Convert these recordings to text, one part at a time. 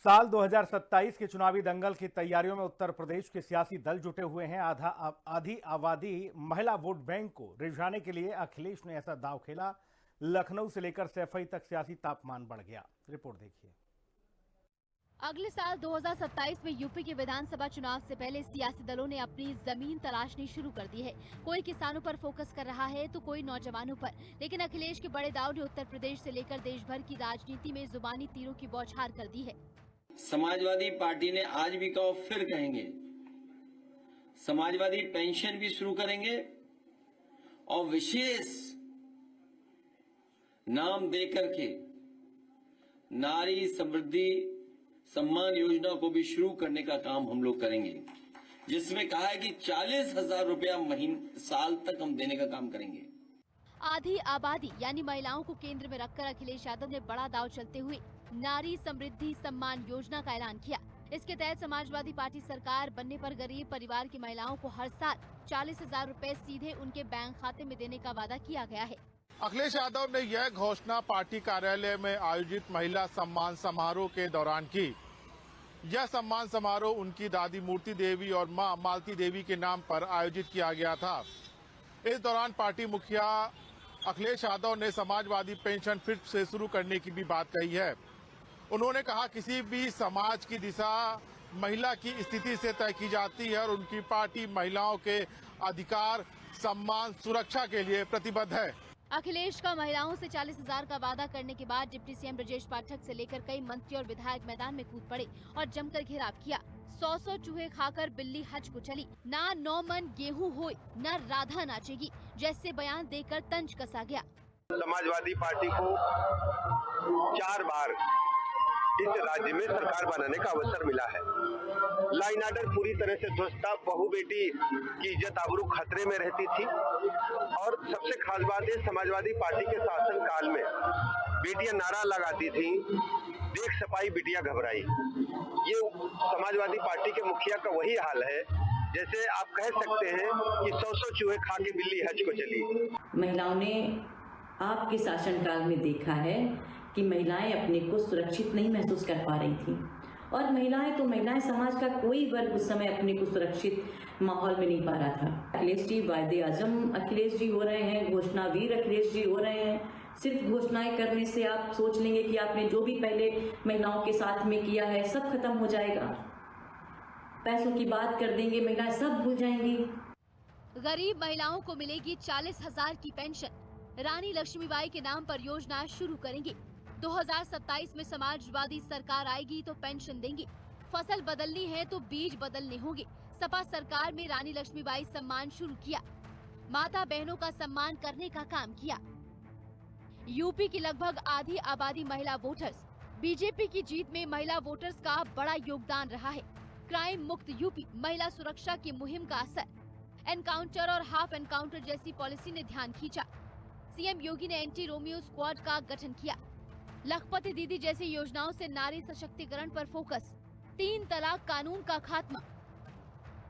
साल 2027 के चुनावी दंगल की तैयारियों में उत्तर प्रदेश के सियासी दल जुटे हुए हैं। आधी आबादी महिला वोट बैंक को रिझाने के लिए अखिलेश ने ऐसा दांव खेला। लखनऊ से लेकर सैफई तक सियासी तापमान बढ़ गया। रिपोर्ट देखिए। अगले साल 2027 में यूपी के विधानसभा चुनाव से पहले सियासी दलों ने अपनी जमीन तलाशनी शुरू कर दी है। कोई किसानों पर फोकस कर रहा है तो कोई नौजवानों पर, लेकिन अखिलेश के बड़े दांव ने उत्तर प्रदेश से लेकर देश भर की राजनीति में जुबानी तीरों की बौछार कर दी है। समाजवादी पार्टी ने आज भी कहा, फिर कहेंगे, समाजवादी पेंशन भी शुरू करेंगे और विशेष नाम देकर के नारी समृद्धि सम्मान योजना को भी शुरू करने का काम हम लोग करेंगे, जिसमें कहा है कि 40,000 रुपया साल तक हम देने का काम करेंगे। आधी आबादी यानी महिलाओं को केंद्र में रखकर अखिलेश यादव ने बड़ा दांव चलते हुए नारी समृद्धि सम्मान योजना का ऐलान किया। इसके तहत समाजवादी पार्टी सरकार बनने पर गरीब परिवार की महिलाओं को हर साल 40,000 रुपए सीधे उनके बैंक खाते में देने का वादा किया गया है। अखिलेश यादव ने यह घोषणा पार्टी कार्यालय में आयोजित महिला सम्मान समारोह के दौरान की। यह सम्मान समारोह उनकी दादी मूर्ति देवी और मां मालती देवी के नाम पर आयोजित किया गया था। इस दौरान पार्टी मुखिया अखिलेश यादव ने समाजवादी पेंशन फिर से शुरू करने की भी बात कही है। उन्होंने कहा, किसी भी समाज की दिशा महिला की स्थिति से तय की जाती है और उनकी पार्टी महिलाओं के अधिकार, सम्मान, सुरक्षा के लिए प्रतिबद्ध है। अखिलेश का महिलाओं से 40,000 का वादा करने के बाद डिप्टी सीएम ब्रजेश पाठक से लेकर कई मंत्री और विधायक मैदान में कूद पड़े और जमकर घेराव किया। 100 चूहे खाकर बिल्ली हज को चली, ना 9 मन गेहूं होए, ना राधा नाचेगी जैसे बयान देकर तंज कसा गया। समाजवादी पार्टी को 4 बार इस राज्य में सरकार बनाने का अवसर मिला है। लाइन ऑर्डर पूरी तरह से ध्वस्त था, बहू बेटी की इज्जत आबरू खतरे में रहती थी और सबसे खास बात है, समाजवादी पार्टी के शासन काल में बेटियां नारा लगाती थी, देख सपाई बिटिया घबराई। ये समाजवादी पार्टी के मुखिया का वही हाल है, जैसे आप कह सकते हैं कि 100 चूहे खा के बिल्ली हज को चली। महिलाओं ने आपके शासनकाल में देखा है कि महिलाएं अपने को सुरक्षित नहीं महसूस कर पा रही थी और महिलाएं समाज का कोई वर्ग उस समय अपने को सुरक्षित माहौल में नहीं पा रहा था। अखिलेश जी वायदे आजम अखिलेश जी हो रहे हैं, घोषणावीर अखिलेश जी हो रहे हैं। सिर्फ घोषणाएं करने से आप सोच लेंगे कि आपने जो भी पहले महिलाओं के साथ में किया है सब खत्म हो जाएगा, पैसों की बात कर देंगे, महिलाएं सब भूल जाएंगी। गरीब महिलाओं को मिलेगी 40,000 की पेंशन। रानी लक्ष्मीबाई के नाम पर योजना शुरू करेंगे। 2027 में समाजवादी सरकार आएगी तो पेंशन देंगे। फसल बदलनी है तो बीज बदलने होंगे। सपा सरकार में रानी लक्ष्मीबाई सम्मान शुरू किया, माता बहनों का सम्मान करने का काम किया। यूपी की लगभग आधी आबादी महिला वोटर्स। बीजेपी की जीत में महिला वोटर्स का बड़ा योगदान रहा है। क्राइम मुक्त यूपी, महिला सुरक्षा की मुहिम का असर। एनकाउंटर और हाफ एनकाउंटर जैसी पॉलिसी ने ध्यान खींचा। सीएम योगी ने एंटी रोमियो स्क्वाड का गठन किया। लखपति दीदी जैसी योजनाओं से नारी सशक्तिकरण पर फोकस। 3 तलाक कानून का खात्मा।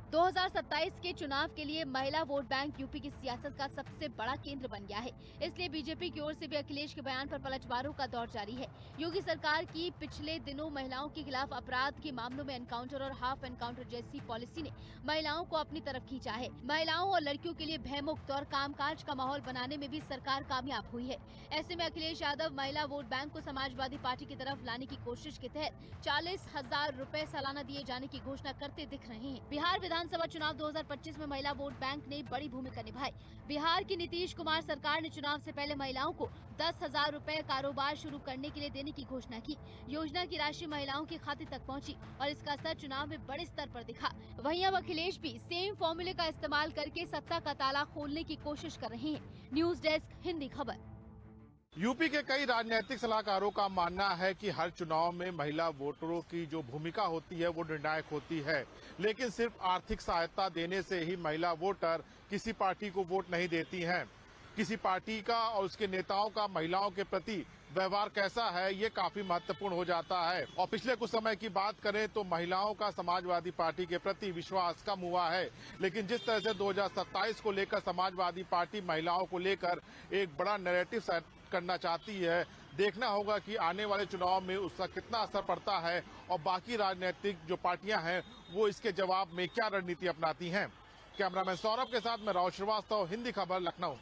2027 के चुनाव के लिए महिला वोट बैंक यूपी की सियासत का सबसे बड़ा केंद्र बन गया है। इसलिए बीजेपी की ओर से भी अखिलेश के बयान पर पलटवारों का दौर जारी है। योगी सरकार की पिछले दिनों महिलाओं के खिलाफ अपराध के मामलों में एनकाउंटर और हाफ एनकाउंटर जैसी पॉलिसी ने महिलाओं को अपनी तरफ खींचा है। महिलाओं और लड़कियों के लिए भयमुक्त और कामकाज का माहौल बनाने में भी सरकार कामयाब हुई है। ऐसे में अखिलेश यादव महिला वोट बैंक को समाजवादी पार्टी की तरफ लाने की कोशिश के तहत 40,000 रुपए सालाना दिए जाने की घोषणा करते दिख रहे हैं। बिहार विधानसभा चुनाव 2025 में महिला वोट बैंक ने बड़ी भूमिका निभाई। बिहार की नीतीश कुमार सरकार ने चुनाव से पहले महिलाओं को 10,000 रुपए कारोबार शुरू करने के लिए देने की घोषणा की। योजना की राशि महिलाओं के खाते तक पहुंची और इसका असर चुनाव में बड़े स्तर पर दिखा। वहीं अब अखिलेश भी सेम फॉर्मूले का इस्तेमाल करके सत्ता का ताला खोलने की कोशिश कर रहे हैं। न्यूज डेस्क, हिंदी खबर। यूपी के कई राजनीतिक सलाहकारों का मानना है कि हर चुनाव में महिला वोटरों की जो भूमिका होती है वो निर्णायक होती है, लेकिन सिर्फ आर्थिक सहायता देने से ही महिला वोटर किसी पार्टी को वोट नहीं देती हैं। किसी पार्टी का और उसके नेताओं का महिलाओं के प्रति व्यवहार कैसा है, ये काफी महत्वपूर्ण हो जाता है। और पिछले कुछ समय की बात करें तो महिलाओं का समाजवादी पार्टी के प्रति विश्वास कम हुआ है, लेकिन जिस तरह से 2027 को लेकर समाजवादी पार्टी महिलाओं को लेकर एक बड़ा नैरेटिव व्यक्त करना चाहती है। देखना होगा कि आने वाले चुनाव में उसका कितना असर पड़ता है और बाकी राजनीतिक जो पार्टियां हैं वो इसके जवाब में क्या रणनीति अपनाती हैं। कैमरामैन सौरभ के साथ मैं राहुल श्रीवास्तव, हिंदी खबर, लखनऊ।